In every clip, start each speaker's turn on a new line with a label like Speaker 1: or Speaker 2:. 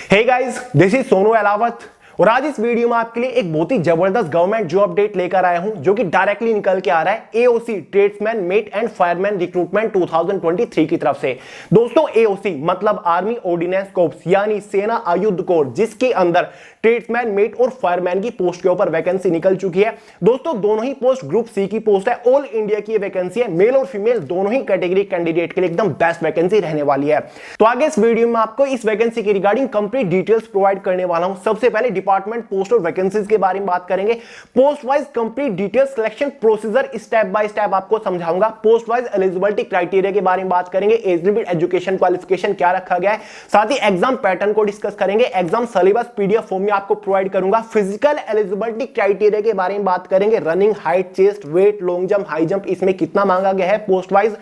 Speaker 1: Hey guys, this is Sonu Alawat और आज इस वीडियो में आपके लिए एक बहुत ही जबरदस्त गवर्नमेंट जॉब अपडेट लेकर आया हूं जो कि डायरेक्टली निकल के आ रहा है AOC tradesman met and fireman recruitment 2023 की तरफ से। दोस्तों एओसी मतलब आर्मी ऑर्डिनेंस कोर्प्स यानी सेना आयुध कोर, जिसके अंदर ट्रेड्समैन मेट और फायरमैन की पोस्ट के ऊपर वैकेंसी निकल चुकी है। दोस्तों दोनों ही पोस्ट ग्रुप सी की पोस्ट है, ऑल इंडिया की वैकेंसी है, मेल और फीमेल दोनों ही कैटेगरी कैंडिडेट के लिए एकदम बेस्ट वैकेंसी रहने वाली है। तो आगे इस वीडियो में आपको इस वैकेंसी की रिगार्डिंग कंप्लीट डिटेल्स प्रोवाइड करने वाला हूं। सबसे पहले डिपार्टमेंट, पोस्ट और वैकेंसीज के बारे में बात करेंगे। Post wise complete details, selection procedure step by step आपको समझाऊंगा। पोस्ट वाइज एलिजिबिलिटी क्राइटेरिया के बारे में बात करेंगे, एज लिमिट, एजुकेशन क्वालिफिकेशन क्या रखा गया है, साथ ही एग्जाम पैटर्न को डिस्कस करेंगे। एग्जाम सिलेबस पीडीएफ फॉर्म में आपको प्रोवाइड करूंगा। फिजिकल एलिजिबिलिटी क्राइटेरिया के बारे में बात करेंगे, running, height, chest, weight, long jump, high jump, इसमें कितना मांगा गया है पोस्ट वाइज।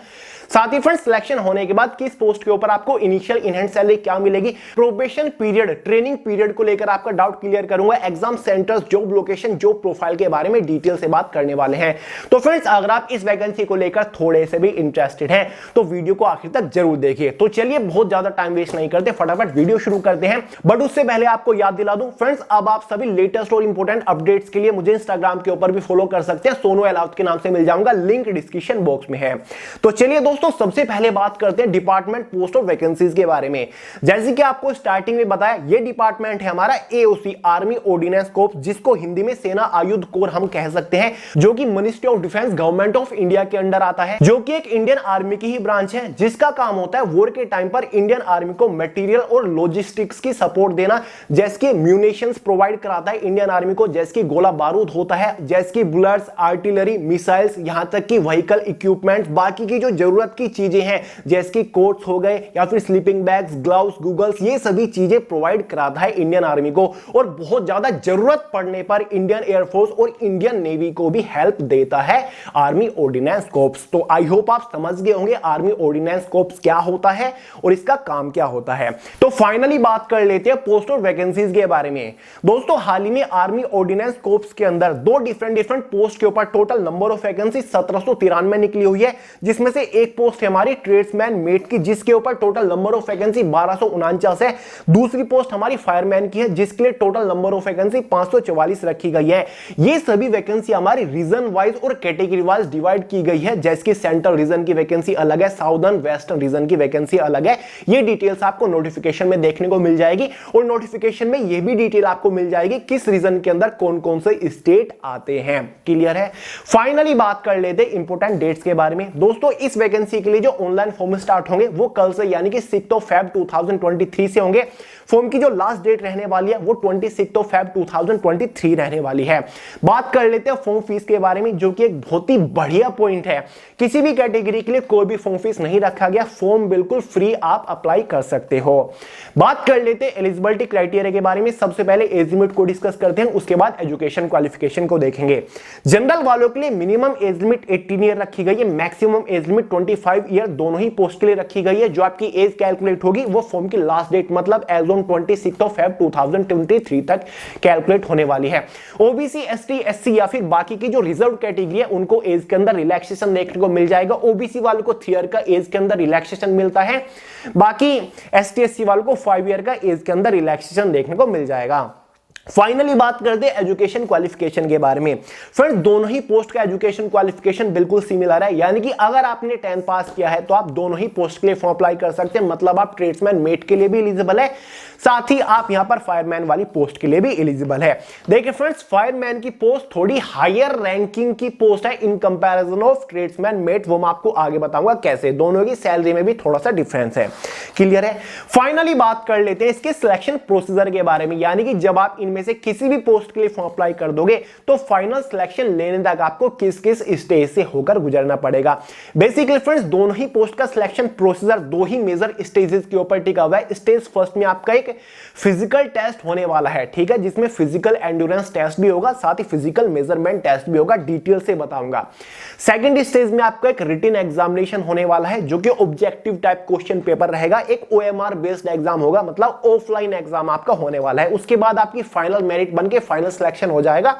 Speaker 1: साथ ही फ्रेंड्स सिलेक्शन होने के बाद किस पोस्ट के ऊपर आपको इनिशियल इनहैंड सैलरी क्या मिलेगी, प्रोबेशन पीरियड, ट्रेनिंग पीरियड को लेकर आपका डाउट क्लियर करूंगा। Exam centres, job location, job profile के बारे में डिटेल से बात करने वाले हैं। तो फ्रेंड्स अगर आप इस वैकेंसी को लेकर थोड़े से भी इंटरेस्टेड हैं तो वीडियो को आखिर तक जरूर देखिए। तो चलिए बहुत ज्यादा टाइम वेस्ट नहीं करते, फटाफट वीडियो शुरू करते हैं। बट उससे पहले आपको याद दिला दूं फ्रेंड्स, अब आप सभी लेटेस्ट और इंपोर्टेंट अपडेट्स के लिए मुझे इंस्टाग्राम के ऊपर भी फॉलो कर सकते हैं, सोनू अलावत के नाम से मिल जाऊंगा, लिंक डिस्क्रिप्शन बॉक्स में है। तो चलिए दोस्तों सबसे पहले बात करते हैं डिपार्टमेंट, पोस्ट और वैकेंसीज के बारे में। जैसे कि आपको स्टार्टिंग में बताया, ये डिपार्टमेंट है हमारा एओसी आर्मी ऑर्डिनेंस कोर्प्स, जिसको हिंदी में सेना आयुध कोर हम कह सकते हैं, जो कि ministry of defence government of India के अंडर आता है, जो कि एक इंडियन आर्मी की ही ब्रांच है, जिसका काम होता है वॉर के टाइम पर इंडियन आर्मी को मटेरियल और लॉजिस्टिक्स की सपोर्ट देना। जैसे कि म्यूनिशंस प्रोवाइड कराता है इंडियन आर्मी को, जैसे कि गोला बारूद होता है, जैसे कि बुलेट्स, आर्टिलरी, मिसाइल्स, यहां तक कि व्हीकल इक्विपमेंट, बाकी की जो जरूरत की चीजें हैं जैसे कि कोट्स हो गए या फिर स्लीपिंग बैग्स, ग्लव्स, गूगल्स, ये सभी चीजें प्रोवाइड कराता है इंडियन आर्मी को। और बहुत ज्यादा जरूरत पड़ने पर इंडियन एयरफोर्स और इंडियन नेवी को भी हेल्प देता है आर्मी ऑर्डिनेंस कोर्प्स। तो आई होप आप समझ गए होंगे आर्मी ऑर्डिनेंस कोर्प्स क्या होता है और इसका काम क्या होता है। तो फाइनली बात कर लेते हैं पोस्ट और वैकेंसीज के बारे में। दोस्तों हाल ही में आर्मी ऑर्डिनेंस कोर्प्स के अंदर दो डिफरेंट पोस्ट के ऊपर टोटल नंबर ऑफ वैकेंसी 1793 निकली हुई है, जिसमें से एक पोस्ट है हमारी ट्रेड्समैन मेट की, जिसके ऊपर टोटल नंबर ऑफ वैकेंसी 1249 है। दूसरी पोस्ट हमारी फायरमैन की है, जिसके लिए टोटल नंबर ऑफ वैकेंसी 544 रखी गई है। ये सभी वैकेंसी हमारी रीजन वाइज और कैटेगरी वाइज डिवाइड की गई है, जैसे कि सेंट्रल रीजन की वैकेंसी अलग है, साउदर्न वेस्टर्न रीजन की वैकेंसी अलग है। ये डिटेल्स आपको नोटिफिकेशन में देखने को मिल जाएगी और नोटिफिकेशन में ये भी डिटेल आपको मिल जाएगी किस रीजन के अंदर कौन कौन से स्टेट आते हैं। क्लियर है। फाइनली बात कर लेते हैं इंपोर्टेंट डेट्स के बारे में। दोस्तों इस वैकेंसी के लिए जो ऑनलाइन फॉर्म स्टार्ट होंगे वो कल से यानी कि 6 Feb 2023 से होंगे। फॉर्म की जो लास्ट डेट रहने वाली है वो 26 Feb 2023 रहने वाली है। बात कर लेते हैं फॉर्म फीस के बारे में, जो कि एक बहुत ही बढ़िया पॉइंट है। किसी भी कैटेगरी के लिए कोई भी फॉर्म फीस नहीं रखा गया, फॉर्म बिल्कुल फ्री आप अप्लाई कर सकते हो। बात कर लेते हैं एलिजिबिलिटी क्राइटेरिया के बारे में। सबसे पहले एज लिमिट को डिस्कस करते हैं, उसके बाद एजुकेशन क्वालिफिकेशन को देखेंगे। जनरल वालों के लिए मिनिमम एज लिमिट 18 ईयर रखी गई है, मैक्सिमम एज लिमिट 25 ईयर दोनों ही पोस्ट के लिए रखी गई है। जो आपकी एज कैलकुलेट होगी वो फॉर्म की लास्ट डेट मतलब एज ऑन 26 Feb 2023 तक कैलकुलेट होने वाली है। ओबीसी, एसटी, एससी या फिर बाकी की जो रिजर्व कैटेगरी है उनको एज के अंदर रिलैक्सेशन देखने को मिल जाएगा। ओबीसी वालों को 3 ईयर का एज के अंदर रिलैक्सेशन मिलता है, बाकी एसटी, एससी वालों को 5 ईयर का एज के अंदर रिलैक्सेशन देखने को मिल जाएगा। फाइनली बात करते हैं एजुकेशन क्वालिफिकेशन के बारे में। फ्रेंड्स दोनों ही पोस्ट का एजुकेशन क्वालिफिकेशन बिल्कुल सिमिलर है, यानी कि अगर आपने 10th पास किया है तो आप दोनों ही पोस्ट के लिए फॉर्म अप्लाई कर सकते हैं, मतलब आप ट्रेड्समैन मेट के लिए भी एलिजिबल है, साथ ही आप यहां पर फायरमैन वाली पोस्ट के लिए भी एलिजिबल है। देखिए फ्रेंड्स फायरमैन की पोस्ट थोड़ी हायर रैंकिंग की पोस्ट है in comparison of tradesman met, वो मैं आपको आगे बताऊंगा कैसे। दोनों की सैलरी में भी थोड़ा सा डिफरेंस है। क्लियर है। फाइनली बात कर लेते हैं इसके सिलेक्शन प्रोसीजर के बारे में, यानी कि जब आप इनमें से किसी भी पोस्ट के लिए फॉर्म अप्लाई कर दोगे तो फाइनल सिलेक्शन लेने तक आपको किस किस स्टेज से होकर गुजरना पड़ेगा। बेसिकली फ्रेंड्स दोनों ही पोस्ट का सिलेक्शन प्रोसीजर दो ही मेजर स्टेजेस के ऊपर टिका हुआ है। स्टेज फर्स्ट में आपका एक फिजिकल टेस्ट होने वाला है, ठीक है, जिसमें फिजिकल एंड्योरेंस टेस्ट भी होगा, साथ ही फिजिकल मेजरमेंट टेस्ट भी होगा, डिटेल से बताऊंगा। सेकंड स्टेज में आपका एक रिटन एग्जामिनेशन होने वाला है, जो कि ऑब्जेक्टिव टाइप क्वेश्चन पेपर रहेगा, एक ओएमआर बेस्ड एग्जाम होगा, मतलब ऑफलाइन एग्जाम आपका होने वाला है। उसके बाद आपकी फाइनल मेरिट बन के फाइनल सिलेक्शन हो जाएगा।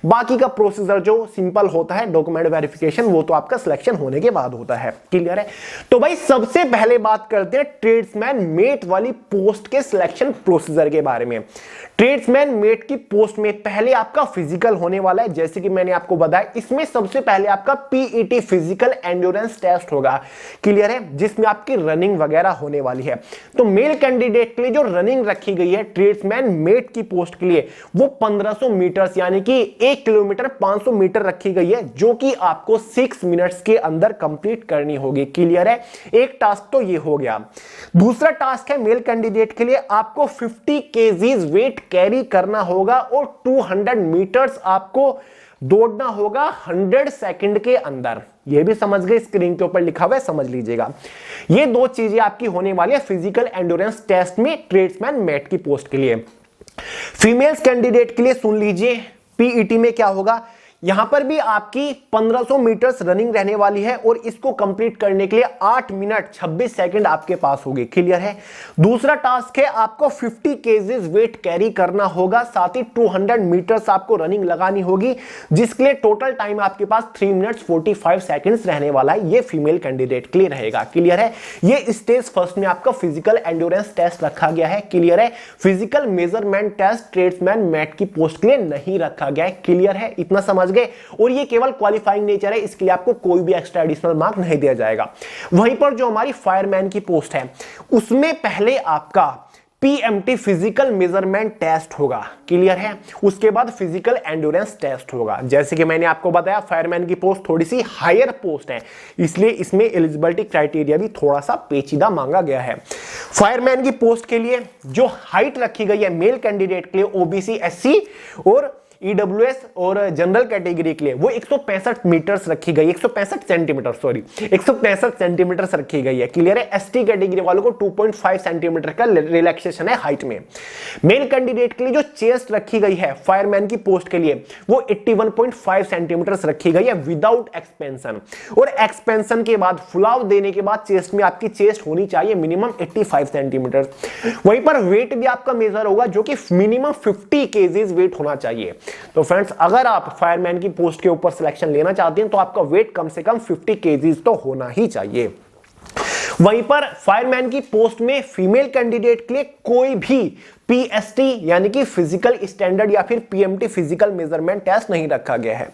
Speaker 1: बाकी का प्रोसीजर जो सिंपल होता है डॉक्यूमेंट वेरिफिकेशन, वो तो आपका सिलेक्शन होने के बाद होता है। क्लियर है। तो भाई सबसे पहले बात करते हैं ट्रेड्समैन मेट वाली पोस्ट के सिलेक्शन सिलेक्शन प्रोसीजर के बारे में। ट्रेड्समैन मेट की पोस्ट में पहले आपका फिजिकल होने वाला है, जैसे कि मैंने आपको बताया। इसमें सबसे पहले आपका पीईटी फिजिकल एंड्योरेंस टेस्ट होगा, क्लियर है, जिसमें आपकी रनिंग वगैरह होने वाली है। तो मेल कैंडिडेट के लिए जो रनिंग रखी गई है ट्रेड्समैन मेट की पोस्ट के लिए, वो 1500 मीटर यानी कि 1 किलोमीटर 500 मीटर रखी गई है, जो कि आपको 6 मिनट्स के अंदर कंप्लीट करनी होगी, क्लियर है। एक टास्क तो ये हो गया। दूसरा टास्क है मेल कैंडिडेट के लिए, आपको 50 केजीज वेट कैरी करना होगा और 200 मीटर्स आपको दौड़ना होगा 100 सेकंड के अंदर। ये भी समझ गए, स्क्रीन के ऊपर लिखा हुआ है, समझ लीजिएगा। ये दो चीजें आपकी होने वाली है फिजिकल एंड्योरेंस टेस्ट में ट्रेड्समैन मेट की पोस्ट के लिए। फीमेल्स कैंडिडेट के लिए सुन लीजिए, पीईटी में क्या होगा। यहां पर भी आपकी 1500 मीटर्स रनिंग रहने वाली है और इसको कंप्लीट करने के लिए 8 मिनट 26 सेकंड आपके पास होगी, क्लियर है। दूसरा टास्क है आपको 50 केजीज वेट कैरी करना होगा, साथ ही 200 मीटर्स आपको रनिंग लगानी होगी, जिसके लिए टोटल टाइम आपके पास 3 मिनट्स 45 सेकंड्स रहने वाला है। ये फीमेल कैंडिडेट के लिए रहेगा, क्लियर है। ये स्टेज फर्स्ट में आपका फिजिकल एंड्योरेंस टेस्ट रखा गया है, क्लियर है। Physical measurement test tradesman mate की पोस्ट के लिए नहीं रखा गया है, क्लियर है, इतना समझ गए। और ये केवल क्वालिफाइंग नेचर है, इसके लिए आपको कोई भी एक्स्ट्रा एडिशनल मार्क नहीं दिया जाएगा। वहीं पर जो हमारी फायरमैन की पोस्ट है, उसमें पहले आपका पीएमटी फिजिकल मेजरमेंट टेस्ट होगा, क्लियर है। उसके बाद फिजिकल एंड्योरेंस टेस्ट होगा। जैसे कि मैंने आपको बताया फायरमैन की पोस्ट थोड़ी सी हायर पोस्ट है, इसलिए इसमें एलिजिबिलिटी क्राइटेरिया भी थोड़ा सा पेचीदा मांगा गया है। फायरमैन की पोस्ट के लिए जो हाइट रखी गई है मेल कैंडिडेट के लिए, ओबीसी, एससी और ईडब्ल्यूएस और जनरल कैटेगरी के लिए, वो 165 मीटर्स रखी गई, 165 सेंटीमीटर, सॉरी 165 सेंटीमीटर रखी गई है, क्लियर है। एसटी कैटेगरी वालों को 2.5 सेंटीमीटर का रिलैक्सेशन है हाइट में। मेल कैंडिडेट के लिए जो चेस्ट रखी गई है फायरमैन की पोस्ट के लिए, वो 81.5 सेंटीमीटर रखी गई है विदाउट एक्सपेंशन। और एक्सपेंशन के बाद, फुलाव देने के बाद चेस्ट में आपकी चेस्ट होनी चाहिए मिनिमम 85 सेंटीमीटर। वहीं पर वेट भी आपका मेजर होगा, जो कि मिनिमम 50 केजीज वेट होना चाहिए। तो फ्रेंड्स, अगर आप फायरमैन की पोस्ट के ऊपर सिलेक्शन लेना चाहते हैं तो आपका वेट कम से कम 50 केजीज तो होना ही चाहिए। वहीं पर फायरमैन की पोस्ट में फीमेल कैंडिडेट के लिए कोई भी पीएसटी यानी कि फिजिकल स्टैंडर्ड या फिर पीएमटी फिजिकल मेजरमेंट टेस्ट नहीं रखा गया है।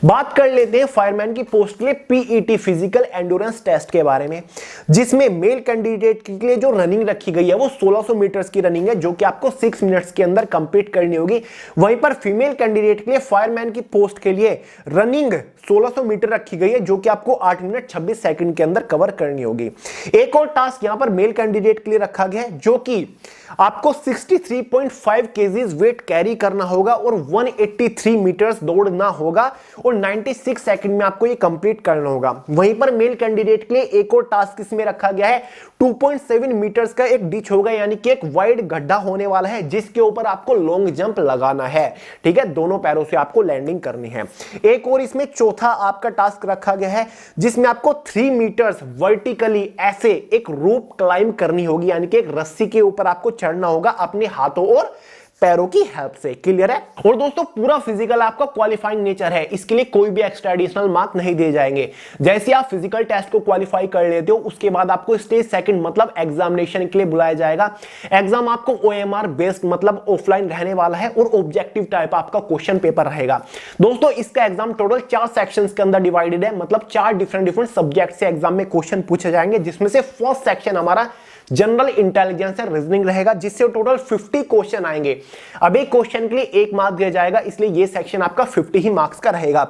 Speaker 1: बात कर लेते हैं फायरमैन की पोस्ट के लिए पीईटी फिजिकल एंड्योरेंस टेस्ट के बारे में, जिसमें मेल कैंडिडेट के लिए जो रनिंग रखी गई है वो 1600 मीटर्स की रनिंग है, जो कि आपको 6 मिनट्स के अंदर कंप्लीट करनी होगी। वहीं पर फीमेल कैंडिडेट के लिए फायरमैन की पोस्ट के लिए रनिंग 1600 मीटर रखी गई है, जो कि आपको 8 मिनट 26 सेकंड के अंदर कवर करनी होगी। एक और टास्क यहां पर मेल कैंडिडेट के लिए रखा गया है, जो कि आपको 63.5 केजीज वेट कैरी करना होगा और 183 मीटर्स दौड़ना होगा और 96 सेकंड में आपको ये कंप्लीट करना होगा। वहीं पर मेल कैंडिडेट के लिए एक और टास्क इसमें रखा गया है, 2.7 मीटर्स का एक डिच होगा, यानी कि एक वाइड गड्ढा होने वाला है, जिसके ऊपर आपको लॉन्ग जंप लगाना है, ठीक है, दोनों पैरों से आपको लैंडिंग करनी है। एक और इसमें चौथा आपका टास्क रखा गया है, जिसमें आपको 3 मीटर्स वर्टिकली ऐसे एक रोप क्लाइंब करनी होगी, यानी कि एक रस्सी के ऊपर आपको चढ़ना होगा अपने हाथों और पैरों की हेल्प से, क्लियर है। और दोस्तों, पूरा फिजिकल आपका क्वालिफाइंग नेचर है, इसके लिए कोई भी एक्स्ट्रा एडिशनल मार्क नहीं दिए जाएंगे। जैसे आप फिजिकल टेस्ट को क्वालिफाई कर लेते हो, उसके बाद आपको स्टेज सेकंड मतलब एग्जामिनेशन के लिए बुलाया जाएगा। एग्जाम आपको ओएमआर बेस्ड मतलब ऑफलाइन रहने वाला है और ऑब्जेक्टिव टाइप आपका क्वेश्चन पेपर रहेगा। दोस्तों, इसका एग्जाम टोटल 4 सेक्शंस के अंदर डिवाइडेड है, मतलब 4 डिफरेंट सब्जेक्ट से एग्जाम में क्वेश्चन पूछे जाएंगे, जिसमें से फर्स्ट सेक्शन हमारा जनरल इंटेलिजेंस एंड रीजनिंग रहेगा, जिससे टोटल 50 क्वेश्चन आएंगे। अब एक क्वेश्चन के लिए 1 मार्क दिया जाएगा, इसलिए ये सेक्शन आपका 50 ही मार्क्स का रहेगा।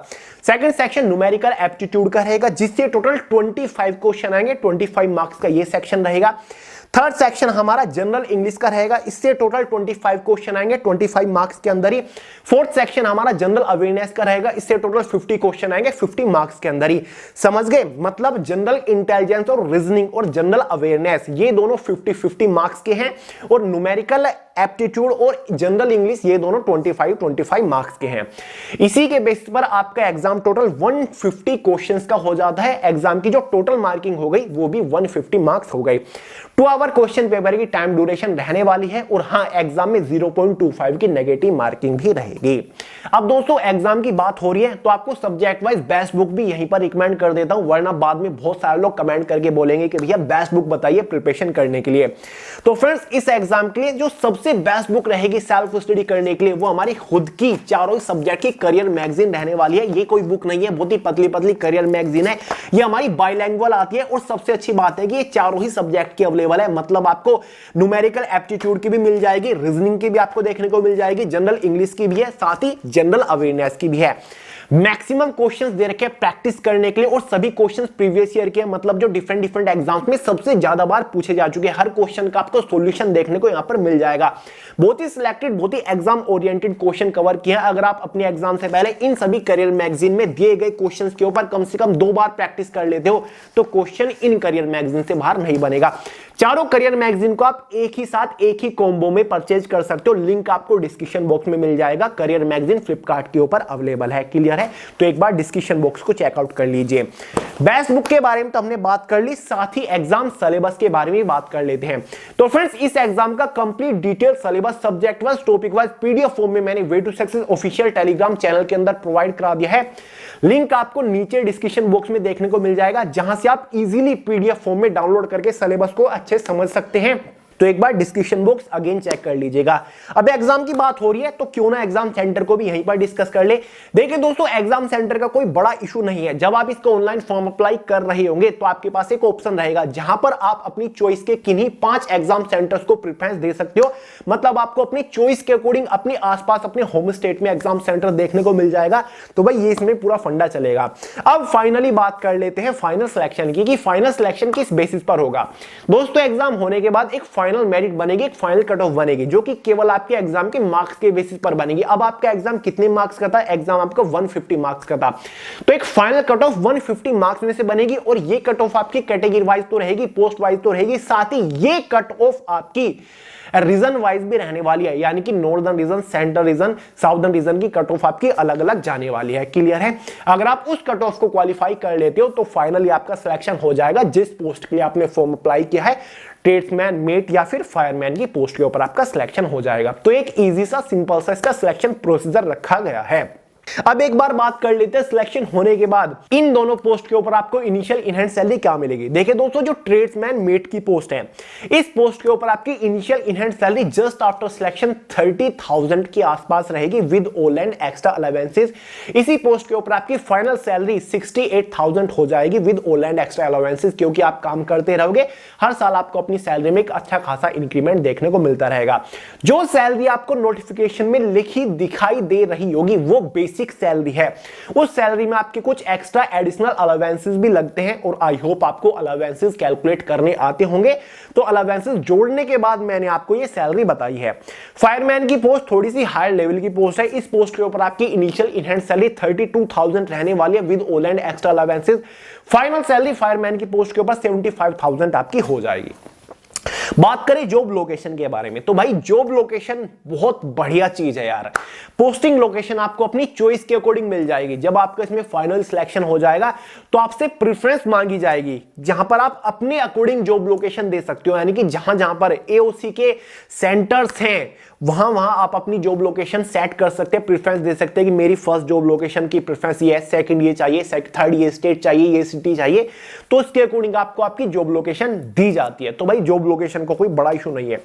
Speaker 1: सेकंड सेक्शन न्यूमेरिकल एप्टीट्यूड का रहेगा, जिससे टोटल 25 क्वेश्चन आएंगे, 25 मार्क्स का ये सेक्शन रहेगा। थर्ड सेक्शन हमारा जनरल इंग्लिश का रहेगा, इससे टोटल 25 क्वेश्चन आएंगे 25 मार्क्स के अंदर ही। फोर्थ सेक्शन हमारा जनरल अवेयरनेस का रहेगा, इससे टोटल 50 क्वेश्चन आएंगे 50 मार्क्स के अंदर ही। समझ गए, मतलब जनरल इंटेलिजेंस और रीजनिंग और जनरल अवेयरनेस ये दोनों 50-50 मार्क्स के हैं, और न्यूमेरिकल एप्टीट्यूड और जनरल इंग्लिश ये दोनों 25-25 मार्क्स के हैं। इसी के बेसिस पर आपका एग्जाम टोटल 150 क्वेश्चंस का हो जाता है। एग्जाम की जो टोटल मार्किंग हो गई वो भी 150 मार्क्स हो गई। 2 आवर क्वेश्चन पेपर की टाइम ड्यूरेशन रहने वाली है, और हाँ, एग्जाम में 0.25 की नेगेटिव मार्किंग भी रहेगी। अब दोस्तों एग्जाम की बात हो रही है तो आपको सब्जेक्ट वाइज बेस्ट बुक भी यहीं पर रिकमेंड कर देता हूं, वरना बाद में बहुत सारे लोग कमेंट करके बोलेंगे कि भैया बेस्ट बुक बताइए प्रिपरेशन करने के लिए। तो फ्रेंड्स इस एग्जाम के लिए जो सबसे बेस्ट बुक रहेगी सेल्फ स्टडी करने के लिए वो हमारी खुद की चारों सब्जेक्ट की करियर मैगजीन रहने वाली है। ये कोई बुक नहीं है, बहुत ही पतली पतली करियर मैगजीन है। ये हमारी बाइलैंग्वेज आती है और सबसे अच्छी बात है कि ये चारों ही सब्जेक्ट की अवेलेबल है। मतलब आपको न्यूमेरिकल एप्टीट्यूड की भी मिल जाएगी, रीजनिंग की भी आपको देखने को मिल जाएगी, जनरल इंग्लिश की भी है, साथ ही जनरल अवेयरनेस की भी है। मैक्सिमम क्वेश्चंस दे रखे हैं प्रैक्टिस करने के लिए और सभी क्वेश्चंस प्रीवियस ईयर के हैं, मतलब जो डिफरेंट एग्जाम्स में सबसे ज्यादा बार पूछे जा चुके हैं। हर क्वेश्चन का आपको सॉल्यूशन देखने को यहां पर मिल जाएगा। बहुत ही सिलेक्टेड, बहुत ही एग्जाम ओरिएंटेड क्वेश्चन कवर किया है। अगर आप अपने एग्जाम से पहले इन सभी करियर मैगजीन में दिए गए क्वेश्चंस के ऊपर कम से कम 2 बार प्रैक्टिस कर लेते हो तो क्वेश्चन इन करियर मैगजीन से बाहर नहीं बनेगा। चारों करियर मैगजीन को आप एक ही साथ एक ही कॉम्बो में परचेज कर सकते हो। लिंक आपको डिस्क्रिप्शन बॉक्स में मिल जाएगा। करियर मैगजीन फ्लिपकार्ट के ऊपर अवेलेबल है। क्लियर है? तो एक बार डिस्क्रिप्शन बॉक्स को चेकआउट कर लीजिए। बेस्ट बुक के बारे में तो हमने बात कर ली, साथ ही एग्जाम सिलेबस के बारे में बात कर लेते हैं। तो फ्रेंड्स इस एग्जाम का complete detail syllabus subject wise topic wise PDF form में मैंने way to success official Telegram channel के अंदर प्रोवाइड करा दिया है। लिंक आपको नीचे डिस्क्रिप्शन बॉक्स में देखने को मिल जाएगा, जहां से आप इजीली पीडीएफ फॉर्म में डाउनलोड करके सिलेबस को अच्छे से समझ सकते हैं। तो एक बार डिस्क्रिप्शन बॉक्स अगेन चेक कर लीजिएगा। अब एग्जाम की बात हो रही है तो क्यों ना एग्जाम सेंटर को भी यहीं पर डिस्कस कर ले। देखिए दोस्तों एग्जाम सेंटर का कोई बड़ा इशू नहीं है। जब आप इसको ऑनलाइन फॉर्म अप्लाई कर रहे होंगे तो आपके पास एक ऑप्शन रहेगा जहां पर आप अपनी चॉइस के किन्हीं 5 एग्जाम सेंटर्स को प्रेफरेंस दे सकते हो। मतलब आपको अपनी चॉइस के अकॉर्डिंग अपने आसपास अपने होम स्टेट में एग्जाम सेंटर देखने को मिल जाएगा। तो भाई ये इसमें पूरा फंडा चलेगा। अब फाइनली बात कर लेते हैं फाइनल सिलेक्शन की, कि फाइनल सिलेक्शन किस बेसिस पर होगा। दोस्तों एग्जाम होने के बाद एक फाइनल मेरिट बनेगी, एक फाइनल कट ऑफ बनेगी, जो कि केवल आपके एग्जाम के मार्क्स के बेसिस पर बनेगी। अब आपका एग्जाम कितने मार्क्स का था? एग्जाम आपका 150 मार्क्स का था, तो एक फाइनल कट ऑफ 150 मार्क्स में से बनेगी। और ये कट ऑफ आपकी कैटेगरी वाइज तो रहेगी, पोस्ट वाइज तो रहेगी, साथ ही ये कट ऑफ आपकी रीजन वाइज भी रहने वाली है। यानी कि northern region, central region, southern region की कट ऑफ आपकी अलग अलग जाने वाली है। क्लियर है? अगर आप उस कट ऑफ को क्वालिफाई कर लेते हो तो फाइनली आपका सिलेक्शन हो जाएगा जिस पोस्ट के लिए आपने फॉर्म अप्लाई किया है। ट्रेड्समैन, मेट या फिर फायरमैन की पोस्ट के ऊपर आपका सिलेक्शन हो जाएगा। तो एक इजी सा सिंपल सा इसका सिलेक्शन प्रोसीजर रखा गया है। अब एक बार बात कर लेते हैं सिलेक्शन होने के बाद इन दोनों पोस्ट के ऊपर आपको इनिशियल इनहैंड सैलरी क्या मिलेगी। देखिए दोस्तों जो ट्रेड्समैन मेट की पोस्ट है, इस पोस्ट के ऊपर आपकी initial in hand salary just after selection 30,000 के आसपास रहेगी with all and extra allowances. इसी पोस्ट के ऊपर आपकी फाइनल सैलरी 68,000 हो जाएगी with all and extra allowances, क्योंकि आप काम करते रहोगे। हर साल आपको अपनी सैलरी में एक अच्छा खासा इंक्रीमेंट देखने को मिलता रहेगा। जो सैलरी आपको नोटिफिकेशन में लिखी दिखाई दे रही होगी वो बेसिक सैलरी है। उस सैलरी में आपके कुछ एक्स्ट्रा एडिशनल अलाउंसेस भी लगते हैं और आई होप आपको अलाउंसेस कैलकुलेट करने आते होंगे। तो अलाउंसेस जोड़ने के बाद मैंने आपको ये सैलरी बताई है। फायरमैन की पोस्ट थोड़ी सी हायर लेवल की पोस्ट है। इस पोस्ट के ऊपर आपकी इनिशियल इनहैंड सैलरी 32,000 रहने वाली है with all and extra allowances. Final salary fireman की पोस्ट के ऊपर 75,000 आपकी हो जाएगी। बात करें जॉब लोकेशन के बारे में, तो भाई जॉब लोकेशन बहुत बढ़िया चीज है यार। पोस्टिंग लोकेशन आपको अपनी चॉइस के अकॉर्डिंग मिल जाएगी। जब आपका इसमें फाइनल सिलेक्शन हो जाएगा तो आपसे प्रेफरेंस मांगी जाएगी, जहां पर आप अपने अकॉर्डिंग जॉब लोकेशन दे सकते हो। यानी कि जहां जहां पर एओसी के सेंटर्स हैं वहां वहां आप अपनी जॉब लोकेशन सेट कर सकते हैं, प्रेफरेंस दे सकते हैं कि मेरी फर्स्ट जॉब लोकेशन की प्रेफरेंस ये है, सेकंड ये चाहिए, थर्ड ये स्टेट चाहिए, ये सिटी चाहिए। तो उसके अकॉर्डिंग आपको आपकी जॉब लोकेशन दी जाती है। तो भाई जॉब लोकेशन को कोई बड़ा इशू नहीं है।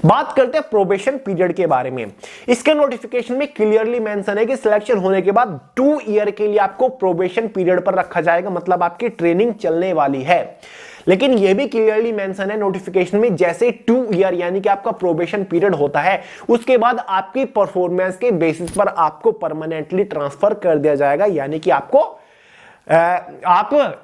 Speaker 1: बात करते हैं प्रोबेशन पीरियड के बारे में। इसके नोटिफिकेशन में क्लियरली मेंशन है कि सिलेक्शन होने के बाद 2 ईयर के लिए आपको प्रोबेशन पीरियड पर रखा जाएगा, मतलब आपकी ट्रेनिंग चलने वाली है। लेकिन यह भी क्लियरली मेंशन है नोटिफिकेशन में, जैसे 2 ईयर यानी कि आपका प्रोबेशन पीरियड होता है उसके बाद आपकी परफॉर्मेंस के बेसिस पर आपको परमानेंटली ट्रांसफर कर दिया जाएगा। यानी कि आप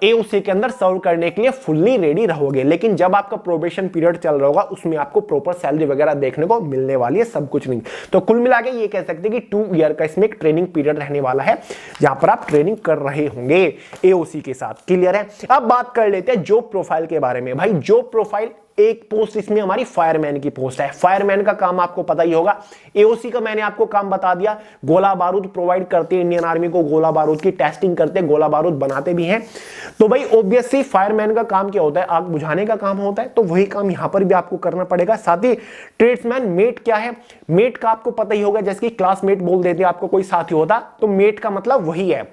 Speaker 1: एओसी के अंदर सर्व करने के लिए फुल्ली रेडी रहोगे। लेकिन जब आपका प्रोबेशन पीरियड चल रहा होगा उसमें आपको प्रॉपर सैलरी वगैरह देखने को मिलने वाली है, सब कुछ नहीं। तो कुल मिला के ये कह सकते हैं कि 2 ईयर का इसमें एक ट्रेनिंग पीरियड रहने वाला है जहां पर आप ट्रेनिंग कर रहे होंगे एओसी के साथ। क्लियर है? अब बात कर लेते हैं जॉब प्रोफाइल के बारे में। भाई जॉब प्रोफाइल एक पोस्ट इसमें हमारी फायरमैन की पोस्ट है। फायरमैन का काम आपको पता ही होगा। एओसी का मैंने आपको काम बता दिया, गोला बारूद प्रोवाइड करते हैं इंडियन आर्मी को, गोला बारूद की टेस्टिंग करते हैं, गोला बारूद बनाते भी हैं। तो भाई ऑब्वियसली फायरमैन का काम क्या होता है, आग बुझाने का काम होता है, तो वही काम यहां पर भी आपको करना पड़ेगा। साथ ही ट्रेड्समैन मेट क्या है, मेट का आपको पता ही होगा, जैसे कि क्लासमेट बोल देते हैं आपको कोई साथी होता, तो मेट का मतलब वही है।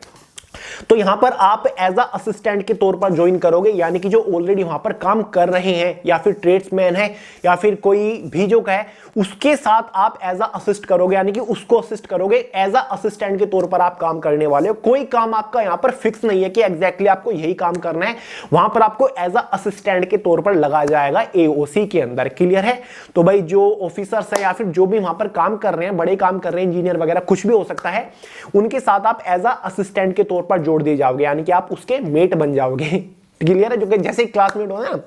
Speaker 1: तो यहां पर आप एज अ असिस्टेंट के तौर पर ज्वाइन करोगे, यानी कि जो ऑलरेडी वहां पर काम कर रहे हैं या फिर ट्रेड्समैन है या फिर कोई भी जो है उसके साथ आप एज अ असिस्ट करोगे, यानी कि उसको असिस्ट करोगे, एज अ असिस्टेंट के तौर पर आप काम करने वाले हो। कोई काम आपका यहां पर फिक्स नहीं है कि एग्जैक्टली आपको यही काम करना है, वहां पर आपको एज अ असिस्टेंट के तौर पर लगाया जाएगा एओसी के अंदर। क्लियर है? तो भाई जो ऑफिसर्स है या फिर जो भी वहां पर काम कर रहे हैं, बड़े काम कर रहे हैं, इंजीनियर वगैरह कुछ भी हो सकता है, उनके साथ आप एज अ असिस्टेंट के तौर पर जोड़ दिए जाओगे, यानी कि आप उसके मेट बन जाओगे। क्लियर है? जो कि जैसे क्लासमेट होता है ना,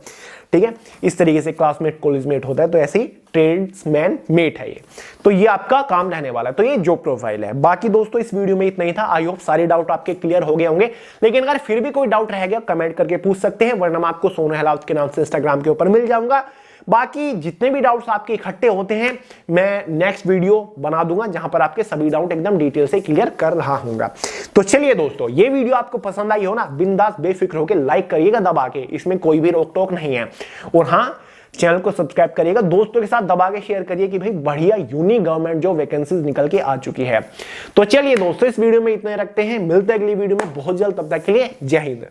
Speaker 1: ठीक है, इस तरीके से क्लासमेट कॉलेजमेट होता है, तो ऐसे ही ट्रेड्समैन मेट है ये। तो ये आपका काम रहने वाला है। तो ये जॉब प्रोफाइल है। बाकी दोस्तों इस वीडियो में इतना ही था। आई होप सारे डाउट आपके क्लियर हो गए होंगे, लेकिन अगर फिर भी कोई डाउट रह गया कमेंट करके पूछ सकते हैं, वरना मैं आपको सोनू हेलावत के नाम से इंस्टाग्राम के ऊपर मिल जाऊंगा। बाकी जितने भी डाउट्स आपके इकट्ठे होते हैं मैं नेक्स्ट वीडियो बना दूंगा जहां पर आपके सभी डाउट एकदम डिटेल से क्लियर कर रहा हूंगा। तो चलिए दोस्तों, ये वीडियो आपको पसंद आई हो ना, बिंदास बेफिक्र होकर लाइक करिएगा दबा के, इसमें कोई भी रोक टोक नहीं है। और हाँ, चैनल को सब्सक्राइब करिएगा, दोस्तों के साथ दबा के शेयर करिए कि भाई बढ़िया यूनिक गवर्नमेंट जो वैकेंसीज निकल के आ चुकी है। तो चलिए दोस्तों, इस वीडियो में इतने रखते हैं, मिलते हैं अगली वीडियो में बहुत जल्द, तब तक के लिए जय हिंद।